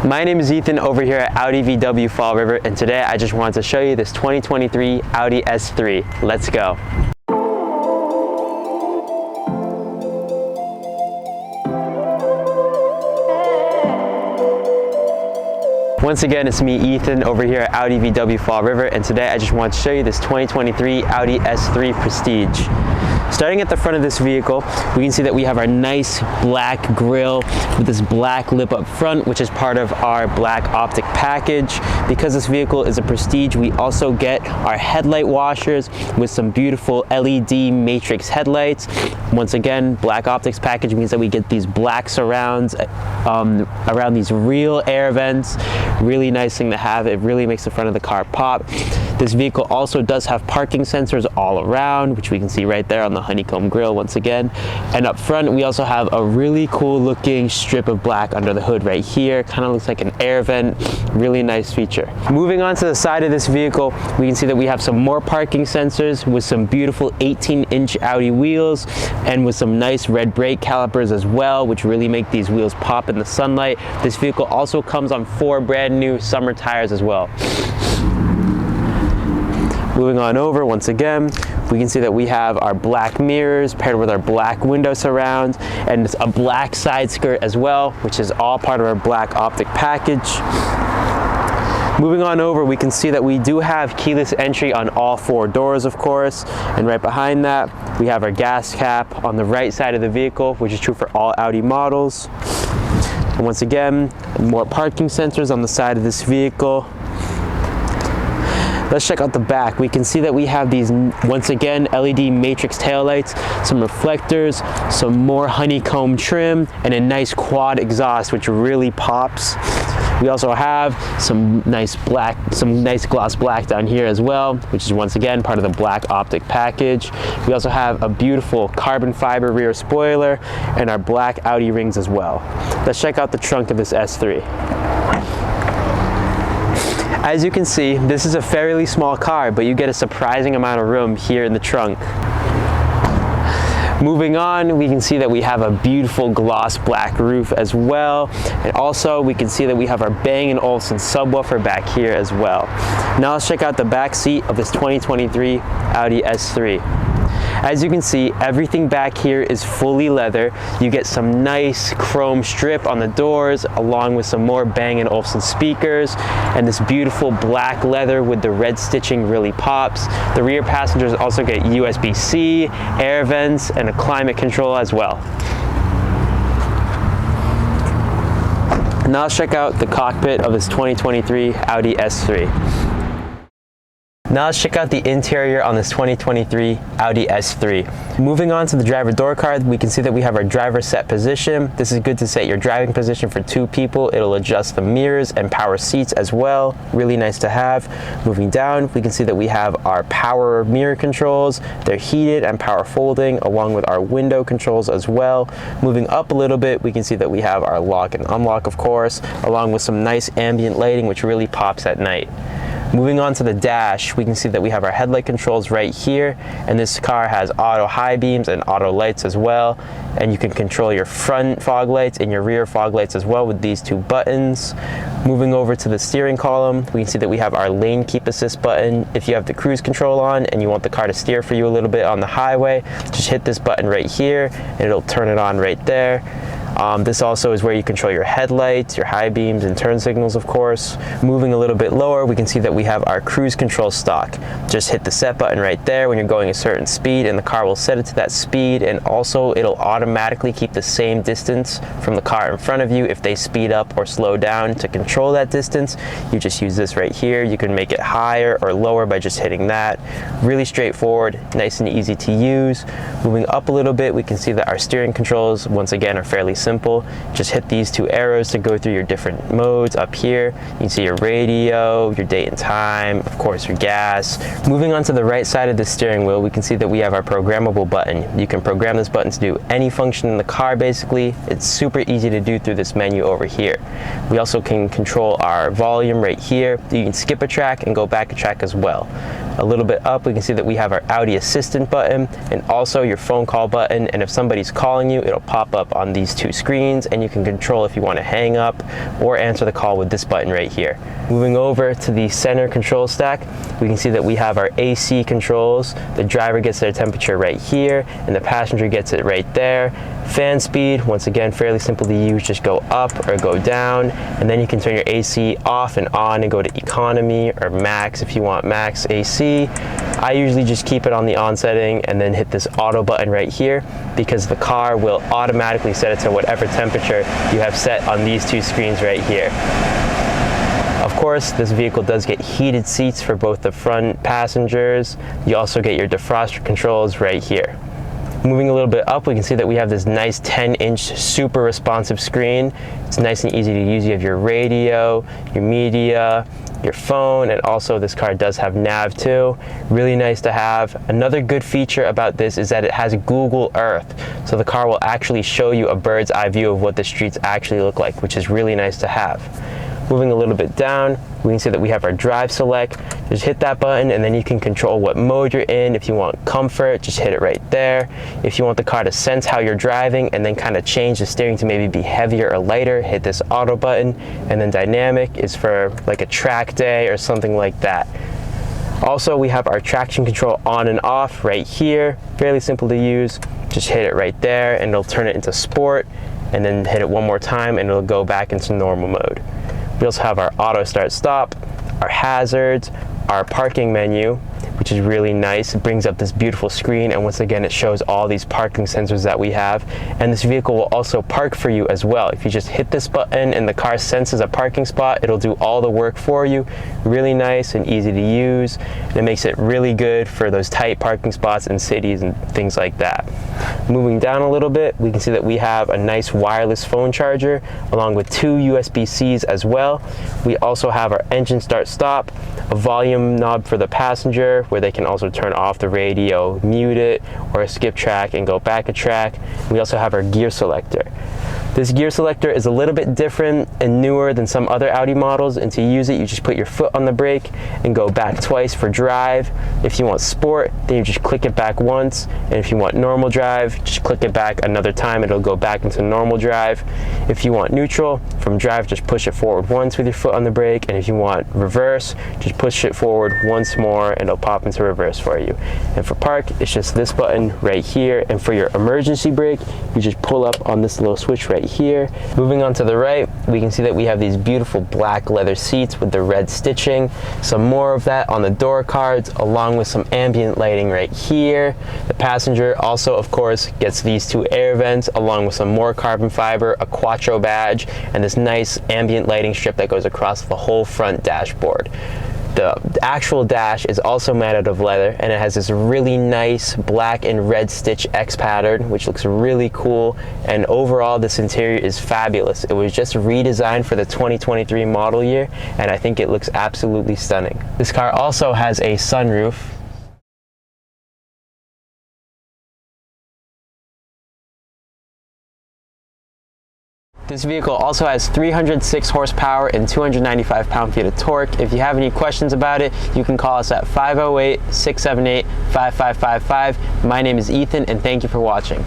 My name is Ethan over here at Audi VW Fall River, and today I just wanted to show you this 2023 Audi S3. Let's go. Once again, it's me, Ethan, over here at Audi VW Fall River, and today I just wanted to show you this 2023 Audi S3 Prestige. Starting at the front of this vehicle, we can see that we have our nice black grille with this black lip up front, which is part of our black optic package. Because this vehicle is a Prestige, we also get our headlight washers with some beautiful LED matrix headlights. Once again, black optics package means that we get these black surrounds around these real air vents. Really nice thing to have. It really makes the front of the car pop. This vehicle also does have parking sensors all around, which we can see right there on the honeycomb grille once again. And up front, we also have a really cool looking strip of black under the hood right here. Kind of looks like an air vent. Really nice feature. Moving on to the side of this vehicle, we can see that we have some more parking sensors with some beautiful 18-inch Audi wheels and with some nice red brake calipers as well, which really make these wheels pop in the sunlight. This vehicle also comes on 4 brand new summer tires as well. Moving on over, once again, we can see that we have our black mirrors paired with our black window surround, and it's a black side skirt as well, which is all part of our black optic package. Moving on over, we can see that we do have keyless entry on all 4 doors, of course, and right behind that, we have our gas cap on the right side of the vehicle, which is true for all Audi models. And once again, more parking sensors on the side of this vehicle. Let's check out the back. We can see that we have these, once again, LED matrix taillights, some reflectors, some more honeycomb trim, and a nice quad exhaust, which really pops. We also have some nice gloss black down here as well, which is once again part of the black optic package. We also have a beautiful carbon fiber rear spoiler and our black Audi rings as well. Let's check out the trunk of this S3. As you can see, this is a fairly small car, but you get a surprising amount of room here in the trunk. Moving on, we can see that we have a beautiful gloss black roof as well. And also, we can see that we have our Bang & Olufsen subwoofer back here as well. Now let's check out the back seat of this 2023 Audi S3. As you can see, everything back here is fully leather. You get some nice chrome strip on the doors, along with some more Bang & Olufsen speakers, and this beautiful black leather with the red stitching really pops. The rear passengers also get USB-C, air vents, and a climate control as well. Now let's check out the cockpit of this 2023 Audi S3. Now let's check out the interior on this 2023 Audi S3. Moving on to the driver door card, we can see that we have our driver set position. This is good to set your driving position for 2 people. It'll adjust the mirrors and power seats as well. Really nice to have. Moving down, we can see that we have our power mirror controls. They're heated and power folding, along with our window controls as well. Moving up a little bit, we can see that we have our lock and unlock, of course, along with some nice ambient lighting, which really pops at night. Moving on to the dash, we can see that we have our headlight controls right here, and this car has auto high beams and auto lights as well, and you can control your front fog lights and your rear fog lights as well with these 2 buttons. Moving over to the steering column, we can see that we have our lane keep assist button. If you have the cruise control on and you want the car to steer for you a little bit on the highway, just hit this button right here and it'll turn it on right there. This also is where you control your headlights, your high beams, and turn signals, of course. Moving a little bit lower, we can see that we have our cruise control stock. Just hit the set button right there when you're going a certain speed, and the car will set it to that speed, and also it'll automatically keep the same distance from the car in front of you if they speed up or slow down. To control that distance, you just use this right here. You can make it higher or lower by just hitting that. Really straightforward, nice and easy to use. Moving up a little bit, we can see that our steering controls, once again, are fairly simple. Just hit these 2 arrows to go through your different modes. Up here, you can see your radio, your date and time, of course your gas. Moving on to the right side of the steering wheel, we can see that we have our programmable button. You can program this button to do any function in the car basically. It's super easy to do through this menu over here. We also can control our volume right here. You can skip a track and go back a track as well. A little bit up, we can see that we have our Audi Assistant button and also your phone call button, and if somebody's calling you, it'll pop up on these two screens, and you can control if you want to hang up or answer the call with this button right here. Moving over to the center control stack, we can see that we have our AC controls. The driver gets their temperature right here, and the passenger gets it right there. Fan speed, once again, fairly simple to use. Just go up or go down, and then you can turn your AC off and on and go to economy or max if you want max AC. I usually just keep it on the on setting and then hit this auto button right here, because the car will automatically set it to whatever temperature you have set on these two screens right here. Of course, this vehicle does get heated seats for both the front passengers. You also get your defroster controls right here. Moving a little bit up, we can see that we have this nice 10-inch super responsive screen. It's nice and easy to use. You have your radio, your media, your phone, and also this car does have nav too. Really nice to have. Another good feature about this is that it has Google Earth. So the car will actually show you a bird's eye view of what the streets actually look like, which is really nice to have. Moving a little bit down, we can see that we have our drive select. Just hit that button and then you can control what mode you're in. If you want comfort, just hit it right there. If you want the car to sense how you're driving and then kind of change the steering to maybe be heavier or lighter, hit this auto button. And then dynamic is for like a track day or something like that. Also, we have our traction control on and off right here. Fairly simple to use. Just hit it right there and it'll turn it into sport, and then hit it one more time and it'll go back into normal mode. We also have our auto start stop, our hazards, our parking menu, which is really nice. It brings up this beautiful screen, and once again it shows all these parking sensors that we have, and this vehicle will also park for you as well. If you just hit this button and the car senses a parking spot, it'll do all the work for you. Really nice and easy to use, and it makes it really good for those tight parking spots in cities and things like that. Moving down a little bit, we can see that we have a nice wireless phone charger along with two USB-Cs as well. We also have our engine start stop, a volume knob for the passenger where they can also turn off the radio, mute it, or skip track and go back a track. We also have our gear selector. This gear selector is a little bit different and newer than some other Audi models, and to use it you just put your foot on the brake and go back twice for drive. If you want sport, then you just click it back once, and if you want normal drive, just click it back another time, it'll go back into normal drive. If you want neutral, from drive just push it forward once with your foot on the brake, and if you want reverse, just push it forward once more and it'll pop into reverse for you. And for park, it's just this button right here, and for your emergency brake, you just pull up on this little switch right here. Moving on to the right, we can see that we have these beautiful black leather seats with the red stitching. Some more of that on the door cards, along with some ambient lighting right here. The passenger also, of course, gets these two air vents along with some more carbon fiber, a Quattro badge, and this nice ambient lighting strip that goes across the whole front dashboard. The actual dash is also made out of leather, and it has this really nice black and red stitch X pattern, which looks really cool, and overall this interior is fabulous. It was just redesigned for the 2023 model year, and I think it looks absolutely stunning. This car also has a sunroof. This vehicle also has 306 horsepower and 295 pound-feet of torque. If you have any questions about it, you can call us at 508-678-5555. My name is Ethan, and thank you for watching.